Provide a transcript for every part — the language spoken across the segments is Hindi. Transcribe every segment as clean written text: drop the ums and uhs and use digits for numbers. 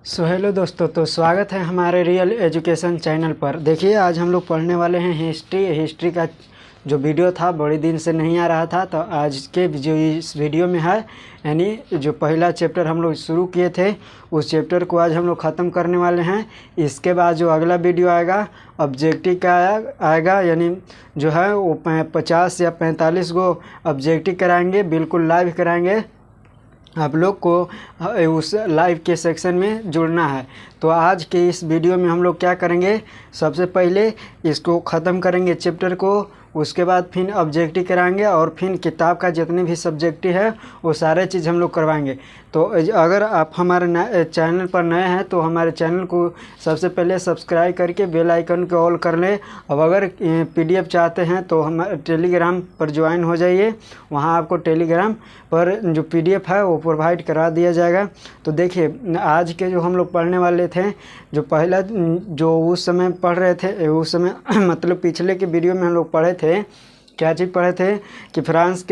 हेलो दोस्तों, तो स्वागत है हमारे रियल एजुकेशन चैनल पर। देखिए, आज हम लोग पढ़ने वाले हैं हिस्ट्री का जो वीडियो था बड़े दिन से नहीं आ रहा था, तो आज के जो इस वीडियो में है, यानी जो पहला चैप्टर हम लोग शुरू किए थे उस चैप्टर को आज हम लोग ख़त्म करने वाले हैं। इसके बाद जो अगला वीडियो आएगा ऑब्जेक्टिव का आएगा, यानी जो है वो 50 या 45 गो ऑब्जेक्टिव कराएंगे, बिल्कुल लाइव कराएंगे। आप लोग को उस लाइव के सेक्शन में जुड़ना है। तो आज के इस वीडियो में हम लोग क्या करेंगे, सबसे पहले इसको ख़त्म करेंगे चैप्टर को, उसके बाद फिर ऑब्जेक्टिव कराएंगे और फिर किताब का जितने भी सब्जेक्टिव है वो सारे चीज़ हम लोग करवाएंगे। तो अगर आप हमारे चैनल पर नए हैं तो हमारे चैनल को सबसे पहले सब्सक्राइब करके बेल आइकन को ऑल कर लें। अब अगर पीडीएफ चाहते हैं तो हमारे टेलीग्राम पर ज्वाइन हो जाइए, वहाँ आपको टेलीग्राम पर जो पीडीएफ है वो प्रोवाइड करा दिया जाएगा। तो देखिए, आज के जो हम लोग पढ़ने वाले थे, जो पहला जो उस समय पढ़ रहे थे, उस समय मतलब पिछले के वीडियो में हम लोग पढ़े थे, क्या चीज़ पढ़े थे कि फ्रांस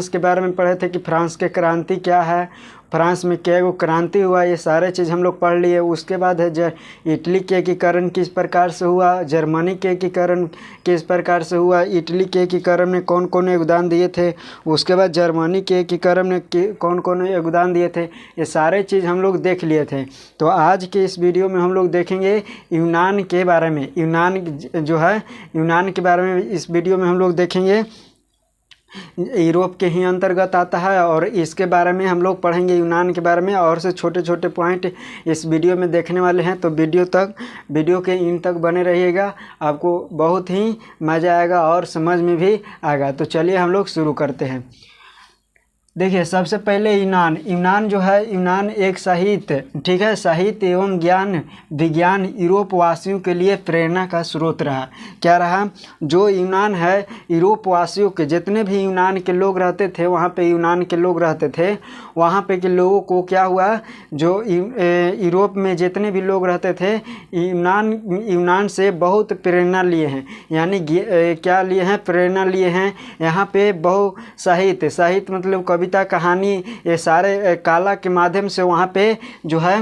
के बारे में पढ़े थे कि फ्रांस के क्रांति क्या है, फ्रांस में क्या वो क्रांति हुआ, ये सारे चीज़ हम लोग पढ़ लिए। उसके बाद है इटली के एकीकरण किस प्रकार से हुआ, जर्मनी के एकीकरण किस प्रकार से हुआ, इटली के एकीकरण में कौन कौन योगदान दिए थे, उसके बाद जर्मनी के एकीकरण में कौन कौन योगदान दिए थे, ये सारे चीज़ हम लोग देख लिए थे। तो आज के इस वीडियो में हम लोग देखेंगे यूनान के बारे में। यूनान के बारे में इस वीडियो में हम लोग देखेंगे। यूरोप के ही अंतर्गत आता है और इसके बारे में हम लोग पढ़ेंगे यूनान के बारे में, और से छोटे छोटे पॉइंट इस वीडियो में देखने वाले हैं। तो वीडियो के इन तक बने रहिएगा, आपको बहुत ही मज़ा आएगा और समझ में भी आएगा। तो चलिए हम लोग शुरू करते हैं। देखिए, सबसे पहले यूनान जो है, यूनान एक साहित्य, ठीक है, साहित्य एवं विज्ञान यूरोप वासियों के लिए प्रेरणा का स्रोत रहा। क्या रहा? जो यूनान है, यूरोप वासियों के जितने भी यूनान के लोग रहते थे, वहाँ पे यूनान के लोग रहते थे, वहाँ पे के लोगों को क्या हुआ, जो यूरोप में जितने भी लोग रहते थे, यूनान से बहुत प्रेरणा लिए हैं। यानी क्या लिए हैं? प्रेरणा लिए हैं। यहाँ पे बहु साहित्य मतलब कविता, कहानी, ये सारे कला के माध्यम से वहाँ पे जो है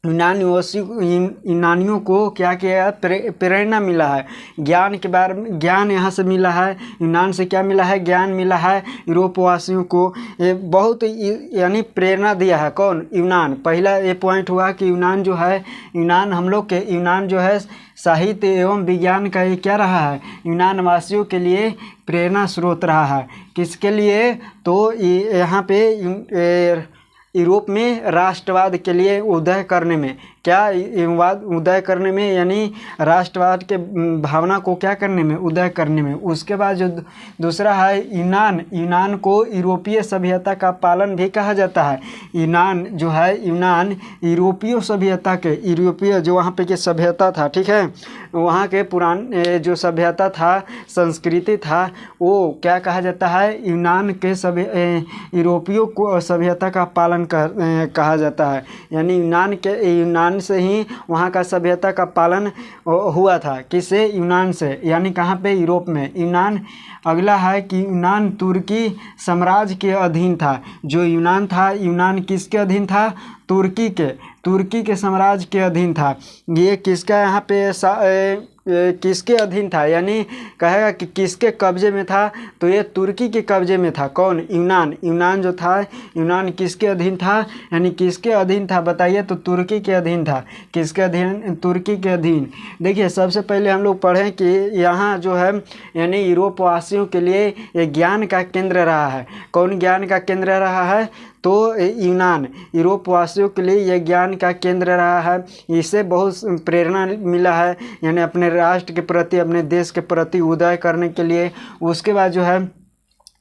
यूनानियों को क्या किया, प्रेरणा मिला है। ज्ञान के बारे में, ज्ञान यहाँ से मिला है, यूनान से क्या मिला है, ज्ञान मिला है। यूरोप वासियों को ये बहुत यानी प्रेरणा दिया है। कौन? यूनान। पहला ये पॉइंट हुआ कि यूनान जो है, यूनान जो है साहित्य एवं विज्ञान का ये क्या रहा है, यूनान वासियों के लिए प्रेरणा स्रोत रहा है। किसके लिए? तो यहाँ पे यूरोप में राष्ट्रवाद के लिए उदय करने में, उदय करने में, यानी राष्ट्रवाद के भावना को क्या करने में, उदय करने में। उसके बाद जो दूसरा है यूनान को यूरोपीय सभ्यता का पालन भी कहा जाता है। यूनान यूरोपीय सभ्यता के, यूरोपीय जो वहाँ पे के सभ्यता था, ठीक है, वहाँ के पुराने जो सभ्यता था, संस्कृति था, वो क्या कहा जाता है, यूनान के यूरोपियों को सभ्यता का पालन कहा जाता है। यानी यूनान से ही वहाँ का सभ्यता का पालन हुआ था। किससे? यूनान से। यानी कहाँ पे? यूरोप में यूनान। अगला है कि यूनान तुर्की साम्राज्य के अधीन था। जो यूनान था, यूनान किसके अधीन था? तुर्की के साम्राज्य के अधीन था। ये किसका यहाँ पे किसके अधीन था, यानी कहेगा कि किसके कब्जे में था, तो ये तुर्की के कब्जे में था। कौन? यूनान जो था, यूनान किसके अधीन था, यानी किसके अधीन था बताइए? तो तुर्की के अधीन था। किसके अधीन? तुर्की के अधीन। देखिए, सबसे पहले हम लोग पढ़ें कि यहाँ जो है, यानी यूरोप वासियों के लिए ये ज्ञान का केंद्र रहा है। कौन ज्ञान का केंद्र रहा है? तो यूनान यूरोप वासियों के लिए यह ज्ञान का केंद्र रहा है। इससे बहुत प्रेरणा मिला है, यानी अपने राष्ट्र के प्रति, अपने देश के प्रति उदय करने के लिए। उसके बाद जो है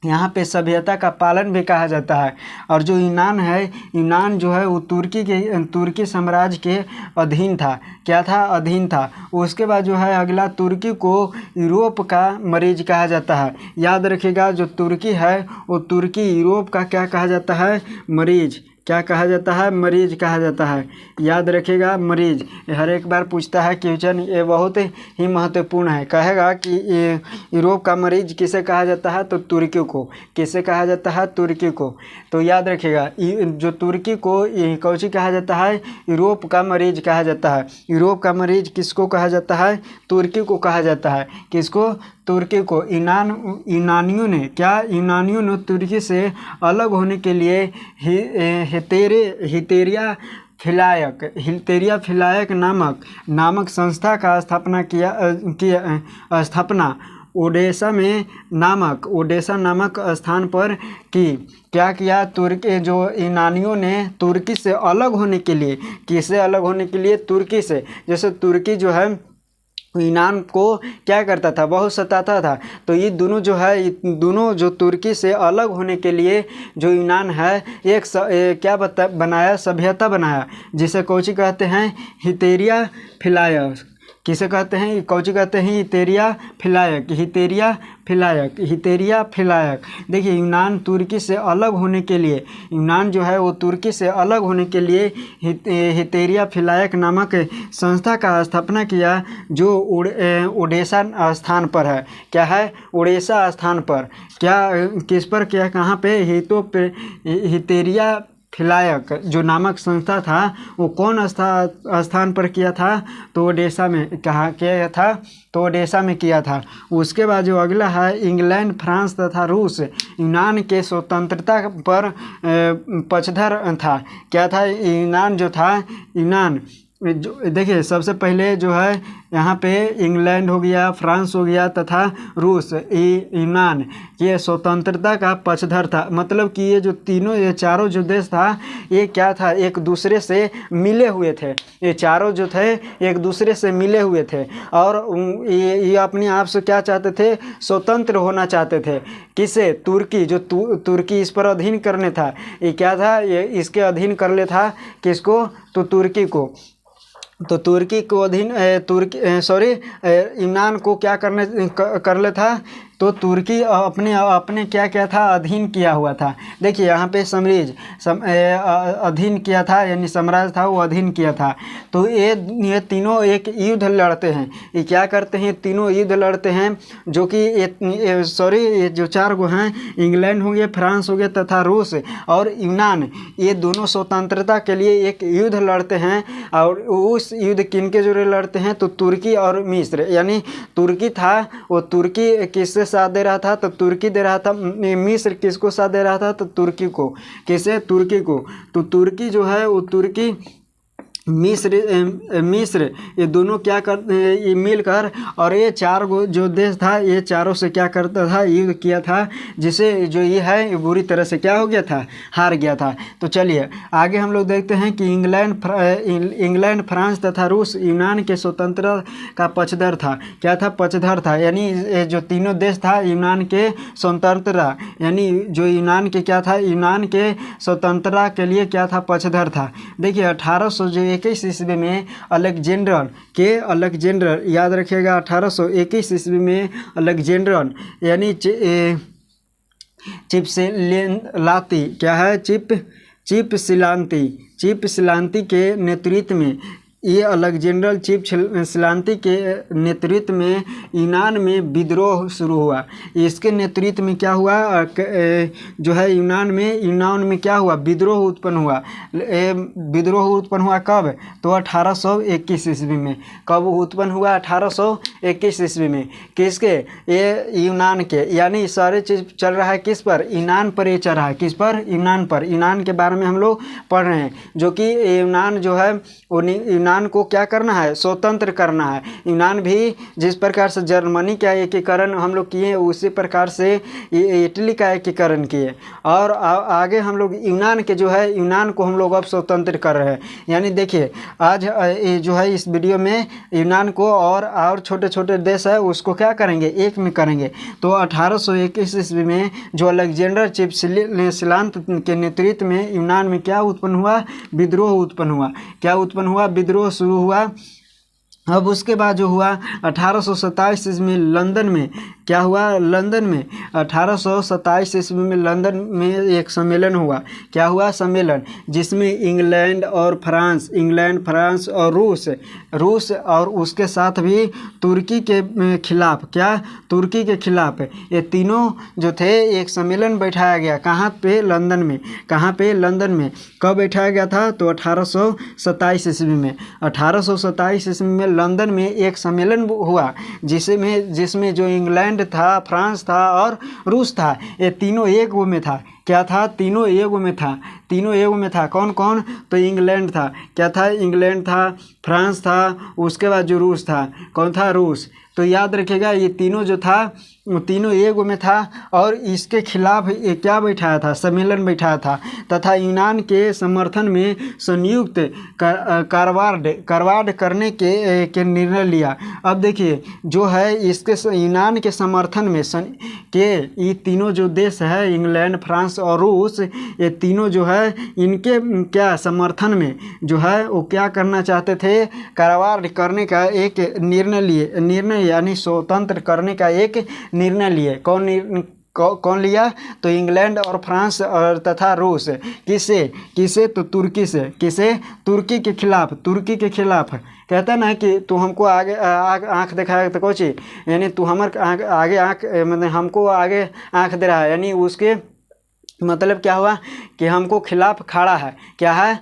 यहाँ पे सभ्यता का पालन भी कहा जाता है। और जो यूनान है, यूनान जो है वो तुर्की साम्राज्य के अधीन था। क्या था? अधीन था। उसके बाद जो है अगला, तुर्की को यूरोप का मरीज कहा जाता है। याद रखिएगा, जो तुर्की है वो तुर्की यूरोप का क्या कहा जाता है? मरीज। क्या कहा जाता है? मरीज कहा जाता है। याद रखिएगा, मरीज। हर एक बार पूछता है क्वेश्चन, ये बहुत ही महत्वपूर्ण है। कहेगा कि यूरोप का मरीज किसे कहा जाता है? तो तुर्की को। किसे कहा जाता है? तुर्की को। तो याद रखिएगा, जो तुर्की को कौन कहा जाता है? यूरोप का मरीज कहा जाता है। यूरोप का मरीज किसको कहा जाता है? तुर्की को कहा जाता है। किसको? तुर्की को। यूनानियों ने क्या? यूनानियों ने तुर्की से अलग होने के लिए हितेरिया फिलायक नामक संस्था का स्थापना ओडेसा नामक स्थान पर की। क्या किया? तुर्की जो यूनानियों ने तुर्की से अलग होने के लिए, किससे अलग होने के लिए? तुर्की से। जैसे तुर्की जो है यूनान को क्या करता था? बहुत सताता था। तो ये दोनों जो है, दोनों जो तुर्की से अलग होने के लिए जो यूनान है एक बनाया, सभ्यता बनाया, जिसे कौची कहते हैं? हितेरिया फिलायक। किसे कहते हैं? कौची कहते हैं? हितेरिया फिलायक। देखिए, यूनान तुर्की से अलग होने के लिए, यूनान जो है वो तुर्की से अलग होने के लिए हितेरिया फिलायक नामक संस्था का स्थापना किया, जो ओडेसा स्थान पर है। क्या है? ओडेसा स्थान पर। क्या? किस पर किया? कहाँ पे? हितेरिया फिलायक जो नामक संस्था था, वो कौन स्थान पर किया था? तो ओडेसा में। कहाँ किया था? तो ओडेसा में किया था। उसके बाद जो अगला है, इंग्लैंड, फ्रांस तथा रूस यूनान के स्वतंत्रता पर पक्षधर था। क्या था? यूनान जो था, यूनान जो देखिए, सबसे पहले जो है यहाँ पे इंग्लैंड हो गया, फ्रांस हो गया तथा रूस, यूनान, ये स्वतंत्रता का पक्षधर था। मतलब कि ये चारों जो देश था, ये क्या था? एक दूसरे से मिले हुए थे। ये चारों जो थे एक दूसरे से मिले हुए थे, और ये अपने आप से क्या चाहते थे? स्वतंत्र होना चाहते थे। किसे? तुर्की। जो तुर्की इस पर अधीन करने था, ये क्या था? ये इसके अधीन कर ले था। किसको? तो तुर्की को। तो तुर्की को अधीन यूनान को क्या कर ले था? तो तुर्की अपने क्या था? अधीन किया हुआ था। देखिए यहाँ पे अधीन किया था, यानी साम्राज्य था वो अधीन किया था। तो ये तीनों एक युद्ध लड़ते हैं। ये क्या करते हैं? तीनों युद्ध लड़ते हैं, जो कि ये जो चार गो हैं, इंग्लैंड हो गए, फ्रांस हो गए तथा रूस और यूनान, ये दोनों स्वतंत्रता के लिए एक युद्ध लड़ते हैं। और उस युद्ध किनके जोड़े लड़ते हैं? तो तुर्की और मिस्र। यानी तुर्की था, वो तुर्की किससे साथ दे रहा था? तो तुर्की दे रहा था। मिस्र किसको साथ दे रहा था? तो तुर्की को। किसे? तुर्की को। तो तुर्की जो है वो तुर्की, मिस्र, ये दोनों क्या करते हैं? ये मिलकर, और ये चार गो जो देश था, ये चारों से क्या करता था? युद्ध किया था, जिसे जो ये है ये बुरी तरह से क्या हो गया था? हार गया था। तो चलिए आगे हम लोग देखते हैं कि इंग्लैंड, फ्रांस तथा रूस यूनान के स्वतंत्रता का पक्षधर था। क्या था? पक्षधर था। यानी जो तीनों देश था यूनान के स्वतंत्रता, यानी जो यूनान के क्या था? यूनान के स्वतंत्रता के लिए क्या था? पक्षधर था। देखिए 1821 ईस्वी में अलेक्जेंडर, याद रखिएगा, 1821 ईस्वी में अलेक्जेंडर यानी चिपसिलांती, क्या है? चिपसिलांती के नेतृत्व में, ये अलेक्जेंडर चिपसिलांती के नेतृत्व में यूनान में विद्रोह शुरू हुआ। इसके नेतृत्व में क्या हुआ? जो है यूनान में क्या हुआ? विद्रोह उत्पन्न हुआ। विद्रोह उत्पन्न हुआ कब? तो 1821 ईस्वी में। कब उत्पन्न हुआ? 1821 ईस्वी में। किसके? ये यूनान के। यानी सारे चीज़ चल रहा है किस पर? यूनान पर ये चल रहा है। किस पर? यूनान पर। यूनान के बारे में हम लोग पढ़ रहे हैं, जो कि यूनान जो है वो यूनान को क्या करना है? स्वतंत्र करना है। यूनान भी जिस प्रकार से जर्मनी का एकीकरण हम लोग किए, उसी प्रकार से इटली का एकीकरण किए। और आगे हम लोग यूनान के जो है, यूनान को हम लोग अब स्वतंत्र कर रहे हैं। यानी देखिए आज जो है इस वीडियो में यूनान को और छोटे छोटे देश है उसको क्या करेंगे? एक में करेंगे। तो 1821 ईस्वी में जो अलेक्जेंडर चिपसिलांत के नेतृत्व में यूनान में क्या उत्पन्न हुआ? विद्रोह उत्पन्न हुआ। क्या उत्पन्न हुआ? विद्रोह शुरू हुआ। अब उसके बाद जो हुआ 1827 में लंदन में क्या हुआ लंदन में 1827 ईस्वी में लंदन में एक सम्मेलन हुआ। क्या हुआ सम्मेलन, जिसमें इंग्लैंड और फ्रांस और रूस और उसके साथ भी तुर्की के खिलाफ, क्या तुर्की के खिलाफ ये तीनों जो थे एक सम्मेलन बैठाया गया। कहाँ पे, लंदन में। कहाँ पे, लंदन में। कब बैठाया गया था, तो 1827 ईस्वी में। 1827 ईस्वी में लंदन में एक सम्मेलन हुआ, जिसमें जो इंग्लैंड था, फ्रांस था और रूस था, ये तीनों एक वो में था। क्या था, तीनों एगो में था। तीनों एगो में था। कौन कौन, तो इंग्लैंड था। क्या था, इंग्लैंड था, फ्रांस था, उसके बाद जो रूस था, कौन था, रूस। तो याद रखिएगा ये तीनों जो था वो तीनों एगो में था और इसके खिलाफ ये क्या बैठाया था, सम्मेलन बैठाया था तथा यूनान के समर्थन में संयुक्त कार्रवाई करने के निर्णय लिया। अब देखिए जो है इसके यूनान के समर्थन में ये तीनों जो देश है, इंग्लैंड, फ्रांस और रूस, ये तीनों जो है इनके क्या समर्थन में जो है वो क्या करना चाहते थे, कार्रवाई करने का एक निर्णय यानी स्वतंत्र करने का एक निर्णय लिए। कौन लिया, तो इंग्लैंड और फ्रांस और तथा रूस। किसे तो तुर्की से। किसे, तुर्की के खिलाफ। कहता ना कि तू हमको आगे आँख दिखाया तो कोची, यानी तू हमारे आगे आँख, मतलब हमको आगे आँख दे रहा है, यानी उसके मतलब क्या हुआ कि हमको खिलाफ खड़ा है। क्या है,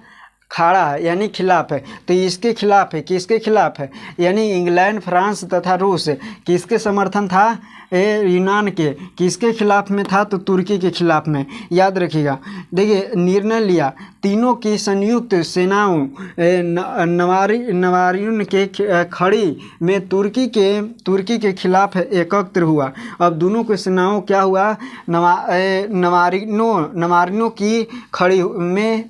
खड़ा है यानी खिलाफ है। तो इसके खिलाफ है, किसके खिलाफ है, यानी इंग्लैंड, फ्रांस तथा रूस किसके समर्थन था, यूनान के। किसके खिलाफ में था, तो तुर्की के खिलाफ में। याद रखिएगा। देखिए निर्णय लिया तीनों की संयुक्त सेनाओं नवारियों के खड़ी में तुर्की के खिलाफ एकत्र हुआ। अब दोनों के सेनाओं क्या हुआ, नवारियों की खड़ी में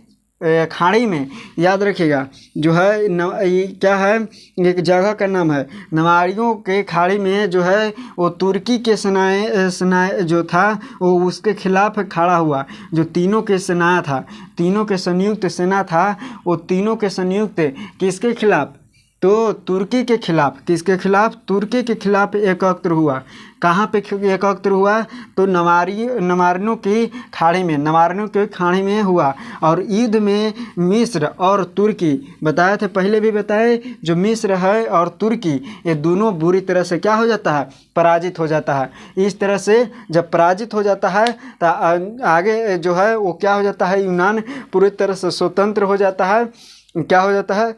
खाड़ी में। याद रखिएगा जो है क्या है, एक जगह का नाम है, नवारियों के खाड़ी में जो है वो तुर्की के सेनाएं जो था वो उसके खिलाफ खड़ा हुआ। जो तीनों के सेना था, तीनों के संयुक्त सेना था, वो तीनों के संयुक्त किसके खिलाफ, तो तुर्की के खिलाफ। किसके खिलाफ, तुर्की के खिलाफ एकत्र हुआ। कहाँ पे एकत्र हुआ, तो नवारियों की खाड़ी में हुआ। और युद्ध में मिस्र और तुर्की, बताए थे पहले भी बताए, जो मिस्र है और तुर्की ये दोनों बुरी तरह से क्या हो जाता है, पराजित हो जाता है। इस तरह से जब पराजित हो जाता है तो आगे जो है वो क्या हो जाता है, यूनान पूरी तरह से स्वतंत्र हो जाता है। क्या हो जाता है,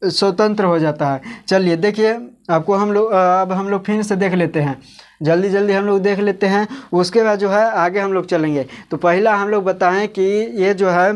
स्वतंत्र हो जाता है। चलिए देखिए आपको अब हम लोग फिर से देख लेते हैं, जल्दी हम लोग देख लेते हैं, उसके बाद जो है आगे हम लोग चलेंगे। तो पहला हम लोग बताएं कि ये जो है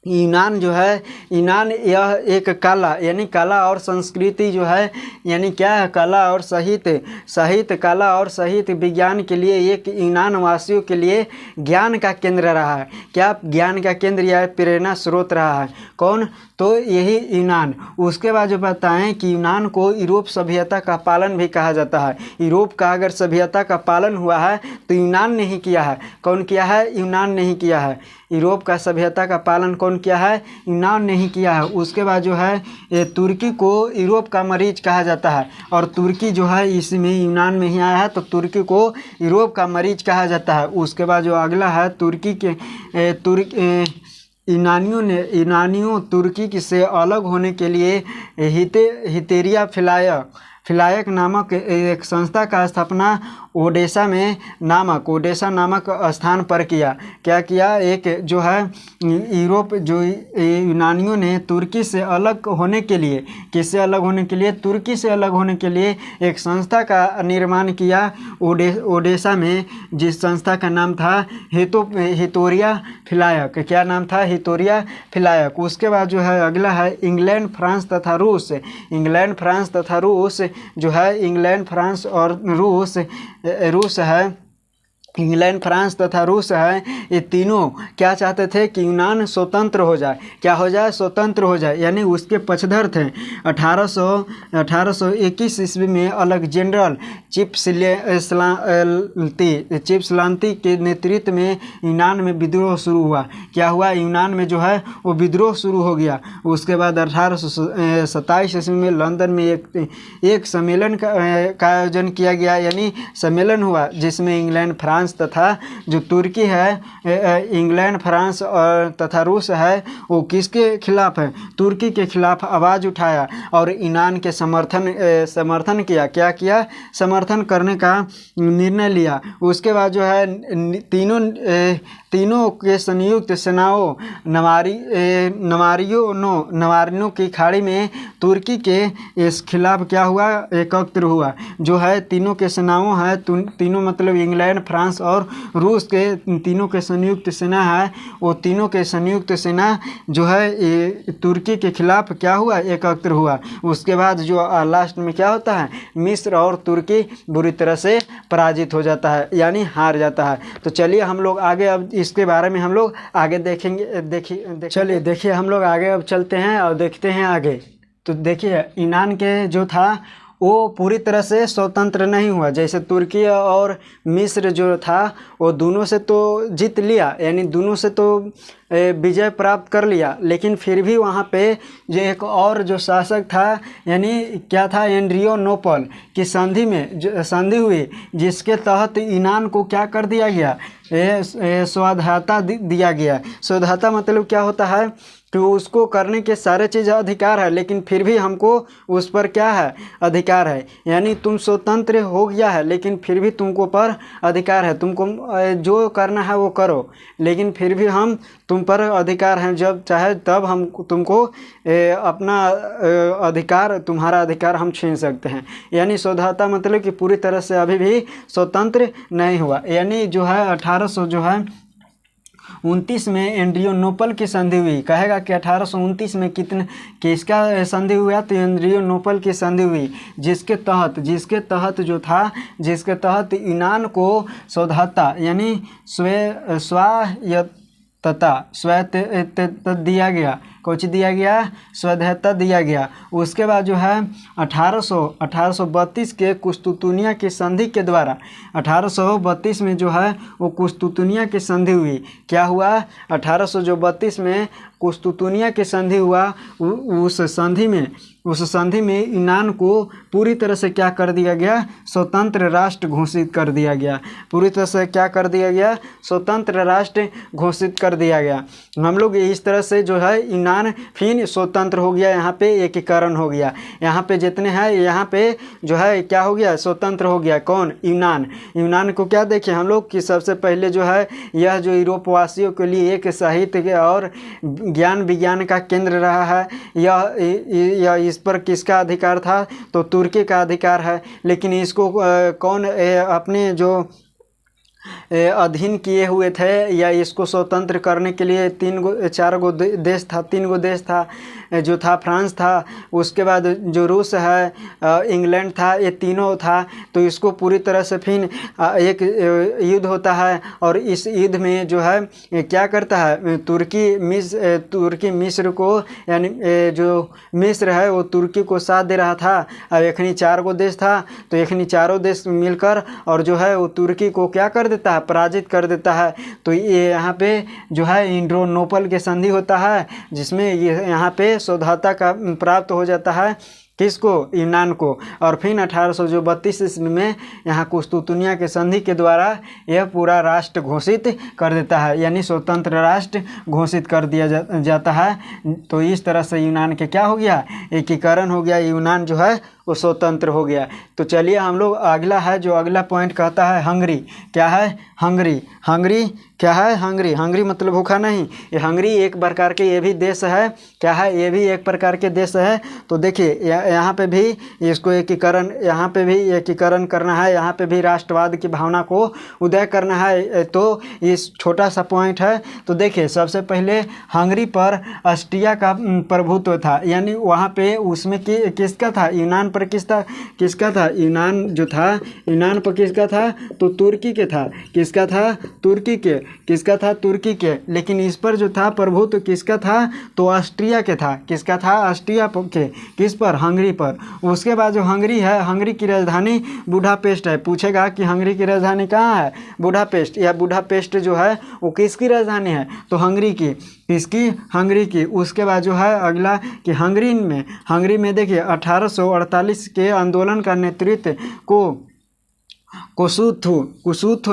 यूनान जो है, यूनान यह एक कला यानी कला और संस्कृति जो है, यानी क्या है, कला और साहित्य कला और साहित्य विज्ञान के लिए एक यूनान वासियों के लिए ज्ञान का केंद्र रहा है। क्या ज्ञान का केंद्र या प्रेरणा स्रोत रहा है, कौन, तो यही यूनान। उसके बाद जो बताएं कि यूनान को यूरोप सभ्यता का पालन भी कहा जाता है। यूरोप का अगर सभ्यता का पालन हुआ है तो यूनान ने ही किया है। कौन किया है, यूनान ने ही किया है। यूरोप का सभ्यता का पालन कौन किया है, यूनान ने ही किया है। उसके बाद जो है ये तुर्की को यूरोप का मरीज कहा जाता है, और तुर्की जो है इसमें यूनान में ही आया है, तो तुर्की को यूरोप का मरीज कहा जाता है। उसके बाद जो अगला है तुर्की के यूनानियों तुर्की से अलग होने के लिए हितेरिया फिलायक नामक एक संस्था का स्थापना ओडेसा नामक स्थान पर किया। क्या किया, एक जो है यूरोप जो यूनानियों ने तुर्की से अलग होने के लिए, किससे अलग होने के लिए, तुर्की से अलग होने के लिए एक संस्था का निर्माण किया ओडेसा में, जिस संस्था का नाम था हितोरिया फिलायक। क्या नाम था, हितोरिया फिलायक। उसके बाद जो है अगला है इंग्लैंड, फ्रांस तथा रूस। इंग्लैंड, फ्रांस तथा रूस जो है, इंग्लैंड, फ्रांस और रूस है इंग्लैंड, फ्रांस तथा रूस है, ये तीनों क्या चाहते थे कि यूनान स्वतंत्र हो जाए। क्या हो जाए? स्वतंत्र हो जाए। यानी उसके पक्षधर थे। 1821 ईस्वी में अलेक्जेंडर चिपसलांती के नेतृत्व में यूनान में विद्रोह शुरू हुआ। क्या हुआ? यूनान में जो है वो विद्रोह शुरू हो गया। उसके बाद 1827 ईस्वी में लंदन में एक सम्मेलन का आयोजन किया गया, यानी सम्मेलन हुआ जिसमें इंग्लैंड, फ्रांस तथा जो तुर्की है, इंग्लैंड, फ्रांस और तथा रूस है, वो किसके खिलाफ है? तुर्की के खिलाफ आवाज़ उठाया और यूनान के समर्थन किया। क्या किया? समर्थन करने का निर्णय लिया। उसके बाद जो है तीनों के संयुक्त सेनाओं नवारियों की खाड़ी में तुर्की के इस खिलाफ क्या हुआ? एकत्र हुआ। जो है तीनों के सेनाओं है, तीनों मतलब इंग्लैंड, फ्रांस और रूस के तीनों के संयुक्त सेना है, वो तीनों के संयुक्त सेना जो है तुर्की के खिलाफ क्या हुआ? एकत्र हुआ। उसके बाद जो लास्ट में क्या होता है? मिस्र और तुर्की बुरी तरह से पराजित हो जाता है, यानी हार जाता है। तो चलिए हम लोग आगे अब इसके बारे में हम लोग आगे देखेंगे। चलिए देखिए हम लोग आगे अब चलते हैं और देखते हैं आगे। तो देखिए यूनान के जो था वो पूरी तरह से स्वतंत्र नहीं हुआ। जैसे तुर्की और मिस्र जो था वो दोनों से तो जीत लिया, यानी दोनों से तो विजय प्राप्त कर लिया, लेकिन फिर भी वहाँ पे जो एक और जो शासक था, यानी क्या था? एड्रियानोपल की संधि में संधि हुई, जिसके तहत यूनान को क्या कर दिया गया? स्वायत्तता दिया गया। स्वायत्तता मतलब क्या होता है? तो उसको करने के सारे चीज़ अधिकार है, लेकिन फिर भी हमको उस पर क्या है? अधिकार है। यानी तुम स्वतंत्र हो गया है, लेकिन फिर भी तुमको पर अधिकार है। तुमको जो करना है वो करो, लेकिन फिर भी हम तुम पर अधिकार हैं। जब चाहे तब हम तुमको अपना अधिकार, तुम्हारा अधिकार हम छीन सकते हैं। यानी स्वतंत्रता मतलब कि पूरी तरह से अभी भी स्वतंत्र नहीं हुआ। यानी जो है 1829 में एड्रियानोपल की संधि हुई। कहेगा कि 1829 में किसका संधि हुआ? तो एड्रियानोपल की संधि हुई, जिसके तहत यूनान को स्वतंत्रता यानी स्वायत्तता दिया गया। कुछ दिया गया? स्वायत्तता दिया गया। उसके बाद जो है 1832 के कुस्तुतुनिया की संधि के द्वारा 1832 में जो है वो कुस्तुतुनिया की संधि हुई। क्या हुआ? 1832 में कुस्तुतुनिया की संधि हुआ। उस संधि में यूनान को पूरी तरह से क्या कर दिया गया? स्वतंत्र राष्ट्र घोषित कर दिया गया। पूरी तरह से क्या कर दिया गया? स्वतंत्र राष्ट्र घोषित कर दिया गया। हम लोग इस तरह से जो है यूनान फिर स्वतंत्र हो गया। यहाँ पे एकीकरण हो गया। यहाँ पे जितने हैं यहाँ पे जो है क्या हो गया? स्वतंत्र हो गया। कौन? यूनान को क्या देखें हम लोग कि सबसे पहले जो है यह जो यूरोपवासियों के लिए एक साहित्य और ज्ञान विज्ञान का केंद्र रहा है। यह इस पर किसका अधिकार था? तो तुर्की का अधिकार है। लेकिन इसको कौन अपने जो अधीन किए हुए थे या इसको स्वतंत्र करने के लिए तीन गो देश था जो था फ्रांस था, उसके बाद जो रूस है, इंग्लैंड था, ये तीनों था। तो इसको पूरी तरह से फिर एक युद्ध होता है और इस युद्ध में जो है क्या करता है? तुर्की मिस्र को, यानी जो मिस्र है वो तुर्की को साथ दे रहा था। अब एखनी 4 गो देश था, तो एखनी चारों देश मिलकर और जो है वो तुर्की को क्या कर देता है? पराजित कर देता है। तो ये यहाँ पे जो है एड्रियानोपल के संधि होता है, जिसमें ये यहाँ पे स्वतंत्रता का प्राप्त हो जाता है। किसको? यूनान को। और फिर 1832 ईस्वी में यहाँ कुस्तुतुनिया के संधि के द्वारा यह पूरा राष्ट्र घोषित कर देता है, यानी स्वतंत्र राष्ट्र घोषित कर दिया जाता है। तो इस तरह से यूनान के क्या हो गया? एकीकरण हो गया। यूनान जो है वो स्वतंत्र हो गया। तो चलिए हम लोग अगला है, जो अगला पॉइंट कहता है हंगरी। क्या है? हंगरी क्या है? हंगरी मतलब भूखा नहीं। ये हंगरी एक प्रकार के ये भी देश है। क्या है? ये भी एक प्रकार के देश है। तो देखिए यहाँ पे भी इसको यहाँ पे भी एकीकरण करना है। यहाँ पे भी राष्ट्रवाद की भावना को उदय करना है। तो इस छोटा सा पॉइंट है। तो देखिए सबसे पहले हंगरी पर ऑस्ट्रिया का प्रभुत्व था, यानी वहाँ पे उसमें किसका था? यूनान पर पर किसका था? यूनान जो था, यूनान पर किसका था? तो तुर्की के था। किसका था? तुर्की के। किसका था? तुर्की के। लेकिन इस पर जो था प्रभुत्व किसका था? तो ऑस्ट्रिया के था। किसका था? ऑस्ट्रिया के। किस पर? हंगरी पर। उसके बाद जो हंगरी है, हंगरी की राजधानी बुडापेस्ट है। पूछेगा कि हंगरी की राजधानी कहाँ है? बुडापेस्ट। या बुडापेस्ट जो है वो किसकी राजधानी है? तो हंगरी की। किसकी? हंगरी की। उसके बाद जो है अगला कि हंगरी में देखिए 1848 के आंदोलन का नेतृत्व कुसुथु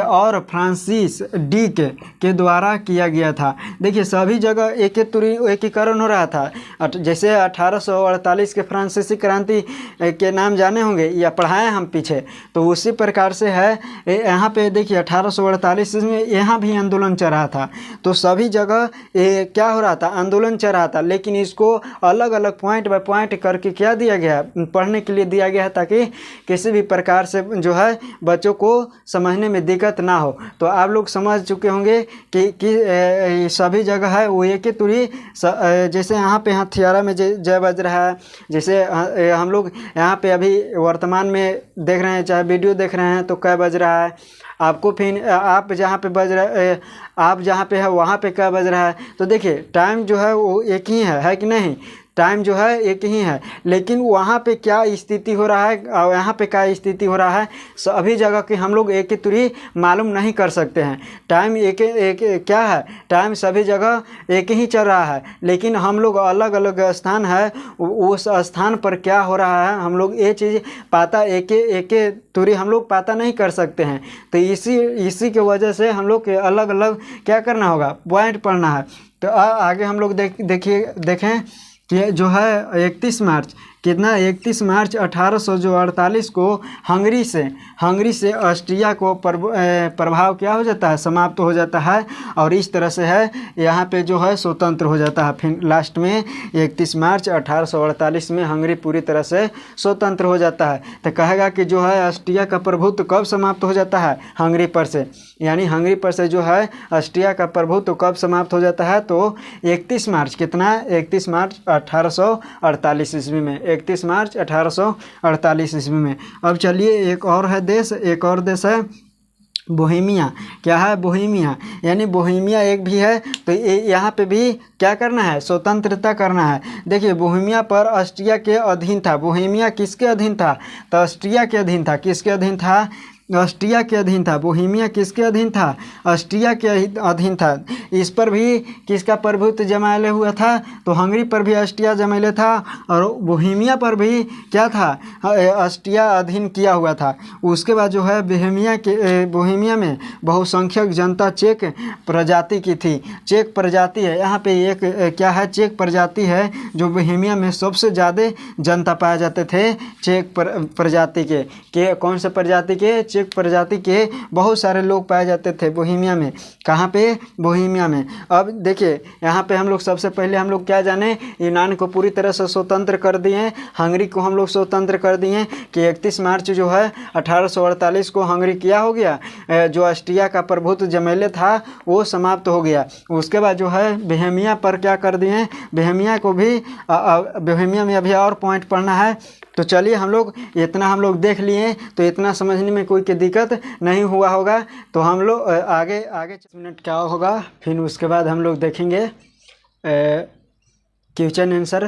और फ्रांसिस डिक के द्वारा किया गया था। देखिए सभी जगह एकीकरण हो रहा था। जैसे 1848 के फ्रांसीसी क्रांति के नाम जाने होंगे या पढ़ाए हम पीछे, तो उसी प्रकार से है यहाँ पे देखिए 1848 में यहाँ भी आंदोलन चल रहा था। तो सभी जगह क्या हो रहा था? आंदोलन चल रहा था। लेकिन इसको अलग अलग पॉइंट बाय पॉइंट करके क्या दिया गया? पढ़ने के लिए दिया गया ताकि किसी भी प्रकार से जो है बच्चों को समझने में दिक्कत ना हो। तो आप लोग समझ चुके होंगे कि सभी जगह है वो एक ही तुरी। जैसे यहाँ पे हथियारा में जय बज रहा है, जैसे हम लोग यहाँ पे अभी वर्तमान में देख रहे हैं, चाहे वीडियो देख रहे हैं तो क्या बज रहा है आपको, फिर आप जहाँ पे बज रहा आप जहाँ पे है वहाँ पे क्या बज रहा है। तो देखिए टाइम जो है वो एक ही है कि नहीं? टाइम जो है एक ही है, लेकिन वहाँ पे क्या स्थिति हो रहा है और यहाँ पे क्या स्थिति हो रहा है, सभी जगह की हम लोग एक ही तुरी मालूम नहीं कर सकते हैं। टाइम एक क्या है? टाइम सभी जगह एक ही चल रहा है, लेकिन हम लोग अलग अलग स्थान है, उस स्थान पर क्या हो रहा है हम लोग ये चीज़ पता एक तुरी हम लोग पता नहीं कर सकते हैं। तो इसी के वजह से हम लोग के अलग अलग क्या करना होगा? पॉइंट पढ़ना है। तो आगे हम लोग देखें कि जो है 31 मार्च कितना? 31 मार्च 1848 को हंगरी से ऑस्ट्रिया को प्रभाव क्या हो जाता है? समाप्त हो जाता है। और इस तरह से है यहाँ पे जो है स्वतंत्र हो जाता है। फिर लास्ट में 31 मार्च 1848 में हंगरी पूरी तरह से स्वतंत्र हो जाता है। तो कहेगा कि जो है ऑस्ट्रिया का प्रभुत्व कब समाप्त हो जाता है? हंगरी पर से। यानी हंगरी पर से जो है ऑस्ट्रिया का प्रभुत्व कब समाप्त हो जाता है? तो 31 मार्च कितना? 31 मार्च 1848 ईस्वी में। 31 मार्च 1848 ईस्वी में। अब चलिए एक और देश है बोहेमिया। क्या है? बोहेमिया। यानी बोहेमिया एक भी है। तो यहाँ पे भी क्या करना है? स्वतंत्रता करना है। देखिए बोहेमिया पर ऑस्ट्रिया के अधीन था। बोहेमिया किसके अधीन था? तो ऑस्ट्रिया के अधीन था। किसके अधीन था? ऑस्ट्रिया के अधीन था। बोहेमिया किसके अधीन था? ऑस्ट्रिया के अधीन था। इस पर भी किसका प्रभुत्व जमाले हुआ था? तो हंगरी पर भी ऑस्ट्रिया जमाले था और बोहेमिया पर भी क्या था? ऑस्ट्रिया अधीन किया हुआ था। उसके बाद जो है बोहेमिया में बहुसंख्यक जनता चेक प्रजाति की थी। चेक प्रजाति है यहाँ पे एक क्या है? चेक प्रजाति है जो बोहेमिया में सबसे ज़्यादा जनता पाए जाते थे। चेक प्रजाति के कौन से प्रजाति के? चेक प्रजाति के बहुत सारे लोग पाए जाते थे बोहेमिया में। कहाँ पे? बोहेमिया में। अब देखिए यहाँ पे हम लोग सबसे पहले हम लोग क्या जाने? यूनान को पूरी तरह से स्वतंत्र कर दिए, हंगरी को हम लोग स्वतंत्र कर दिए कि 31 मार्च जो है 1848 को हंगरी क्या हो गया? जो ऑस्ट्रिया का प्रभुत्व जमेले था वो समाप्त हो गया। उसके बाद जो है बोहेमिया पर क्या कर दिए? बोहेमिया को भी बोहेमिया में अभी और पॉइंट पढ़ना है। तो चलिए हम लोग इतना हम लोग देख लिए, तो इतना समझने में कोई की दिक्कत नहीं हुआ होगा। तो हम लोग आगे 6 मिनट क्या होगा, फिर उसके बाद हम लोग देखेंगे क्वेश्चन आंसर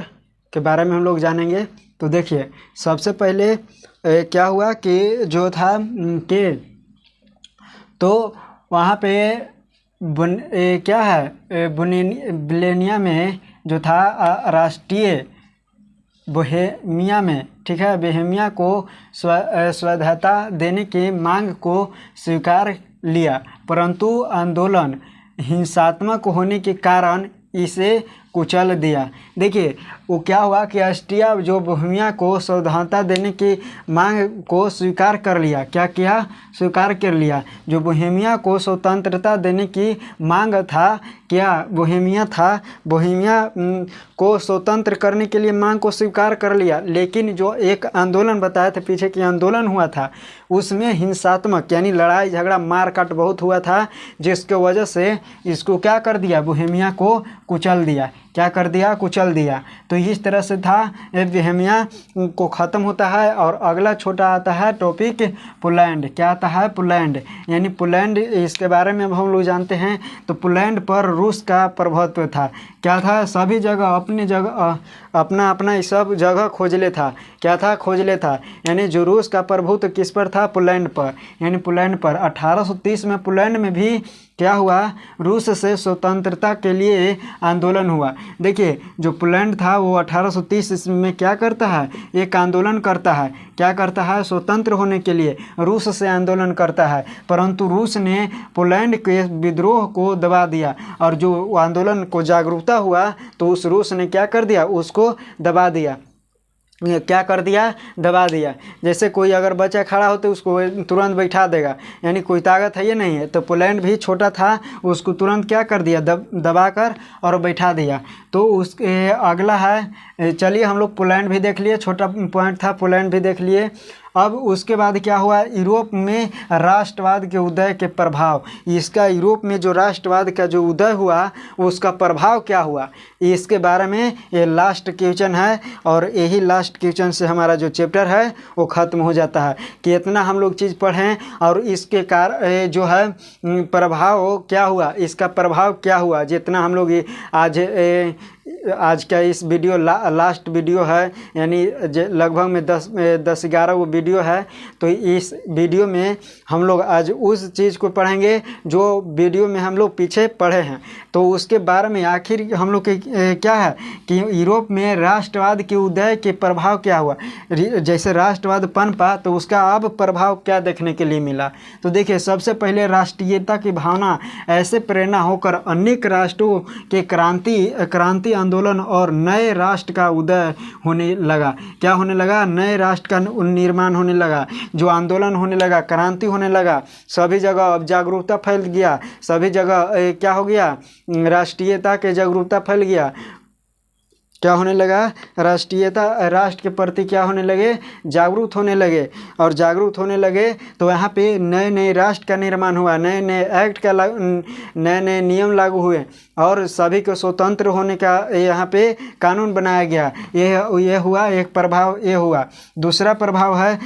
के बारे में हम लोग जानेंगे। तो देखिए सबसे पहले क्या हुआ कि जो था कि तो वहाँ पे क्या है बोहेमिया में जो था राष्ट्रीय बोहेमिया में, ठीक है, बोहेमिया को स्वायत्तता देने की मांग को स्वीकार लिया, परंतु आंदोलन हिंसात्मक होने के कारण इसे कुचल दिया। देखिए वो क्या हुआ कि ऑस्ट्रिया जो बोहेमिया को स्वायत्तता देने की मांग को स्वीकार कर लिया। क्या किया? स्वीकार कर लिया। जो बोहेमिया को स्वतंत्रता देने की मांग था, क्या बोहेमिया था, बोहेमिया को स्वतंत्र करने के लिए मांग को स्वीकार कर लिया। लेकिन जो एक आंदोलन बताए थे पीछे की आंदोलन हुआ था उसमें हिंसात्मक यानी लड़ाई झगड़ा मारकाट बहुत हुआ था, जिसके वजह से इसको क्या कर दिया? बोहेमिया को कुचल दिया। क्या कर दिया, कुचल दिया। तो इस तरह से था ये बोहेमिया को ख़त्म होता है। और अगला छोटा आता है टॉपिक पोलैंड। क्या आता है, पोलैंड, यानी पोलैंड, इसके बारे में अब हम लोग जानते हैं। तो पोलैंड पर रूस का प्रभुत्व था। क्या था, सभी जगह अपनी जगह अपना अपना सब जगह खोजले था। क्या था, खोजले था, यानी जो रूस का प्रभुत्व किस पर था, पोलैंड पर, यानी पोलैंड पर। 1830 में पोलैंड में भी क्या हुआ, रूस से स्वतंत्रता के लिए आंदोलन हुआ। देखिए जो पोलैंड था वो 1830 ईस्वी में क्या करता है, एक आंदोलन करता है। क्या करता है, स्वतंत्र होने के लिए रूस से आंदोलन करता है। परंतु रूस ने पोलैंड के विद्रोह को दबा दिया और जो आंदोलन को जागरूकता हुआ तो उस रूस ने क्या कर दिया, उसको दबा दिया। क्या कर दिया, दबा दिया। जैसे कोई अगर बच्चा खड़ा हो तो उसको तुरंत बैठा देगा, यानी कोई ताकत है ये नहीं है। तो पोलैंड भी छोटा था, उसको तुरंत क्या कर दिया, दबा कर और बैठा दिया। तो उसके अगला है, चलिए हम लोग पोलैंड भी देख लिए, छोटा पॉइंट था, पोलैंड भी देख लिए। अब उसके बाद क्या हुआ, यूरोप में राष्ट्रवाद के उदय के प्रभाव। इसका यूरोप में जो राष्ट्रवाद का जो उदय हुआ उसका प्रभाव क्या हुआ, इसके बारे में ये लास्ट क्वेश्चन है। और यही लास्ट क्वेश्चन से हमारा जो चैप्टर है वो ख़त्म हो जाता है कि इतना हम लोग चीज़ पढ़ें और इसके जो है प्रभाव क्या हुआ, इसका प्रभाव क्या हुआ। जितना हम लोग आज का इस वीडियो लास्ट वीडियो है, यानी लगभग में 10-11 वो वीडियो है। तो इस वीडियो में हम लोग आज उस चीज़ को पढ़ेंगे जो वीडियो में हम लोग पीछे पढ़े हैं। तो उसके बारे में आखिर हम लोग के क्या है कि यूरोप में राष्ट्रवाद के उदय के प्रभाव क्या हुआ। जैसे राष्ट्रवाद पनपा तो उसका अब प्रभाव क्या देखने के लिए मिला। तो देखिए सबसे पहले राष्ट्रीयता की भावना ऐसे प्रेरणा होकर अनेक राष्ट्रों के क्रांति आंदोलन और नए राष्ट्र का उदय होने लगा। क्या होने लगा, नए राष्ट्र का निर्माण होने लगा, जो आंदोलन होने लगा, क्रांति होने लगा। सभी जगह अब जागरूकता फैल गया, सभी जगह क्या हो गया, राष्ट्रीयता के जागरूकता फैल गया। क्या होने लगा, राष्ट्रीयता, राष्ट्र के प्रति क्या होने लगे, जागरूक होने लगे। और जागरूक होने लगे तो यहाँ पे नए नए राष्ट्र का निर्माण हुआ, नए नए एक्ट का नए नए नियम लागू हुए और सभी को स्वतंत्र होने का यहाँ पे कानून बनाया गया। ये हुआ एक प्रभाव, ये हुआ। दूसरा प्रभाव है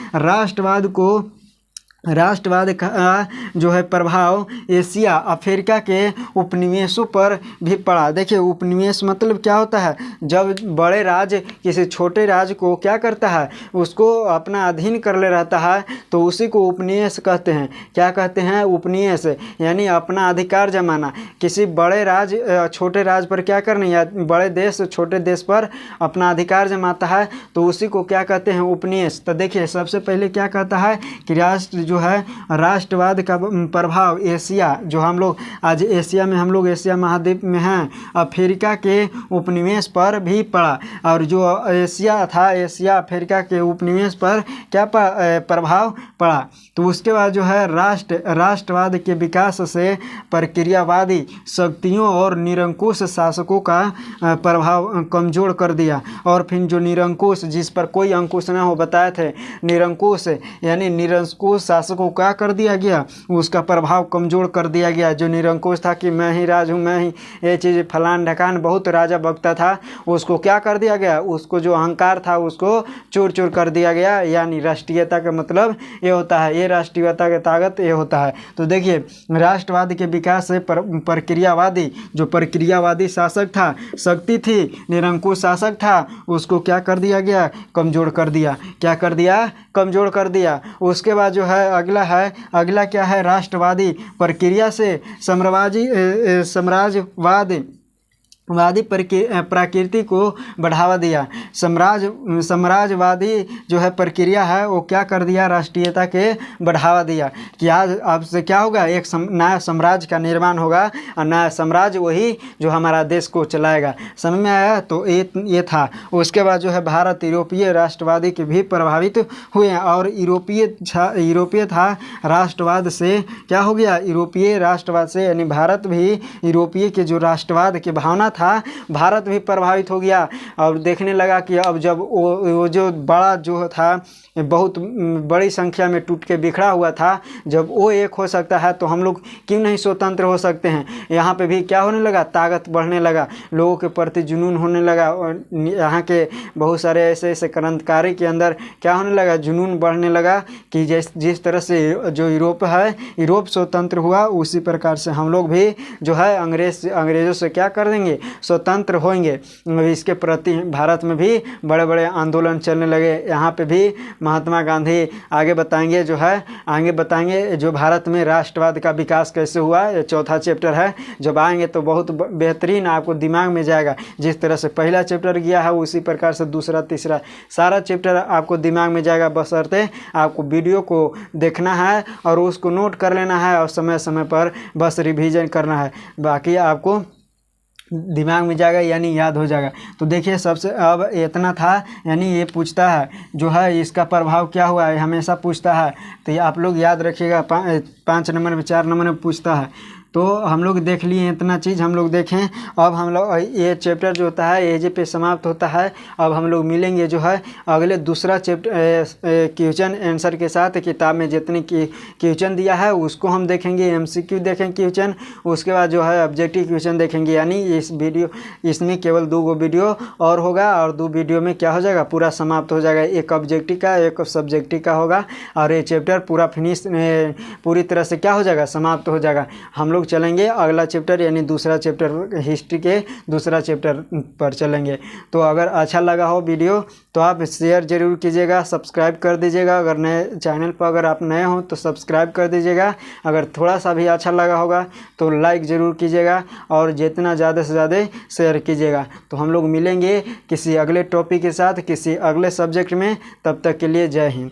राष्ट्रवाद का जो है प्रभाव एशिया अफ्रीका के उपनिवेशों पर भी पड़ा। देखिए उपनिवेश मतलब क्या होता है, जब बड़े राज्य किसी छोटे राज्य को क्या करता है, उसको अपना अधीन कर ले रहता है तो उसी को उपनिवेश कहते हैं। क्या कहते हैं, उपनिवेश, यानी अपना अधिकार जमाना। किसी बड़े राज्य छोटे राज्य पर क्या करना, या बड़े देश छोटे देश पर अपना अधिकार जमाता है तो उसी को क्या कहते हैं, उपनिवेश। तो देखिए सबसे पहले क्या कहता है कि राष्ट्र जो है राष्ट्रवाद का प्रभाव एशिया, जो हम लोग आज एशिया में, हम लोग एशिया महाद्वीप में हैं, अफ्रीका के उपनिवेश पर भी पड़ा। और जो एशिया था, एशिया अफ्रीका के उपनिवेश पर क्या प्रभाव पड़ा। तो उसके बाद जो है राष्ट्रवाद के विकास से प्रक्रियावादी शक्तियों और निरंकुश शासकों का प्रभाव कमजोर कर दिया। और फिर जो निरंकुश, जिस पर कोई अंकुश ना हो, बताए थे निरंकुश, यानी निरंकुश शासकों क्या कर दिया गया, उसका प्रभाव कमजोर कर दिया गया। जो निरंकुश था कि मैं ही राज हूँ, मैं ही ये चीज़ फलान ढकान, बहुत राजा बकता था, उसको क्या कर दिया गया, उसको जो अहंकार था उसको चूर चूर कर दिया गया। यानी राष्ट्रीयता का मतलब ये होता है, ये राष्ट्रीयता की ताकत ये होता है। तो देखिए राष्ट्रवाद के विकास से प्रक्रियावादी, जो प्रक्रियावादी शासक था, शक्ति थी, निरंकुश शासक था, उसको क्या कर दिया गया, कमजोर कर दिया। क्या कर दिया, कमजोर कर दिया। उसके बाद जो है अगला क्या है, राष्ट्रवादी प्रक्रिया से साम्राज्यवादी प्रकृति को बढ़ावा दिया। साम्राज्यवादी जो है प्रक्रिया है वो क्या कर दिया, राष्ट्रीयता के बढ़ावा दिया कि आज अब से क्या होगा, एक नया साम्राज्य का निर्माण होगा और नया साम्राज्य वही जो हमारा देश को चलाएगा। समझ में आया। तो ये था। उसके बाद जो है भारत यूरोपीय राष्ट्रवादी के भी प्रभावित हुए और यूरोपीय था राष्ट्रवाद से क्या हो गया, यूरोपीय राष्ट्रवाद से, यानी भारत भी यूरोपीय के जो राष्ट्रवाद की भावना था, भारत भी प्रभावित हो गया और देखने लगा कि अब जब वो जो बड़ा जो था बहुत बड़ी संख्या में टूट के बिखरा हुआ था, जब वो एक हो सकता है तो हम लोग क्यों नहीं स्वतंत्र हो सकते हैं। यहाँ पे भी क्या होने लगा, ताकत बढ़ने लगा, लोगों के प्रति जुनून होने लगा, और यहाँ के बहुत सारे ऐसे ऐसे क्रांतिकारी के अंदर क्या होने लगा, जुनून बढ़ने लगा कि जिस तरह से जो यूरोप है, यूरोप स्वतंत्र हुआ, उसी प्रकार से हम लोग भी जो है अंग्रेज़ों से क्या कर देंगे, स्वतंत्र होंगे। इसके प्रति भारत में भी बड़े बड़े आंदोलन चलने लगे। यहाँ पे भी महात्मा गांधी आगे बताएंगे जो भारत में राष्ट्रवाद का विकास कैसे हुआ, ये चौथा चैप्टर है। जब आएंगे तो बहुत बेहतरीन आपको दिमाग में जाएगा। जिस तरह से पहला चैप्टर गया है उसी प्रकार से दूसरा तीसरा सारा चैप्टर आपको दिमाग में जाएगा, बशर्ते आपको वीडियो को देखना है और उसको नोट कर लेना है और समय समय पर बस रिवीजन करना है, बाकी आपको दिमाग में जाएगा यानी याद हो जाएगा। तो देखिए सबसे अब इतना था, यानी ये पूछता है जो है इसका प्रभाव क्या हुआ है, हमेशा पूछता है। तो ये आप लोग याद रखिएगा, 5 नंबर में 4 नंबर में पूछता है। तो हम लोग देख लिए इतना चीज़ हम लोग देखें। अब हम लोग ये चैप्टर जो होता है एजे पे समाप्त होता है। अब हम लोग मिलेंगे जो है अगले दूसरा चैप्टर क्वेश्चन आंसर के साथ। किताब में जितने क्वेश्चन दिया है उसको हम देखेंगे, एमसीक्यू देखेंगे क्वेश्चन, उसके बाद जो है ऑब्जेक्टिव क्वेश्चन देखेंगे। यानी इसमें केवल 2 वीडियो और होगा और 2 वीडियो में क्या हो जाएगा, पूरा समाप्त हो जाएगा। एक ऑब्जेक्टिव का एक सब्जेक्टिव का होगा और ये चैप्टर पूरा फिनिश पूरी तरह से क्या हो जाएगा, समाप्त हो जाएगा। हम लोग चलेंगे अगला चैप्टर यानी दूसरा चैप्टर हिस्ट्री के दूसरा चैप्टर पर चलेंगे। तो अगर अच्छा लगा हो वीडियो तो आप शेयर जरूर कीजिएगा, सब्सक्राइब कर दीजिएगा। अगर नए चैनल पर अगर आप नए हो तो सब्सक्राइब कर दीजिएगा। अगर थोड़ा सा भी अच्छा लगा होगा तो लाइक ज़रूर कीजिएगा और जितना ज़्यादा से ज़्यादा शेयर कीजिएगा। तो हम लोग मिलेंगे किसी अगले टॉपिक के साथ किसी अगले सब्जेक्ट में, तब तक के लिए जय हिंद।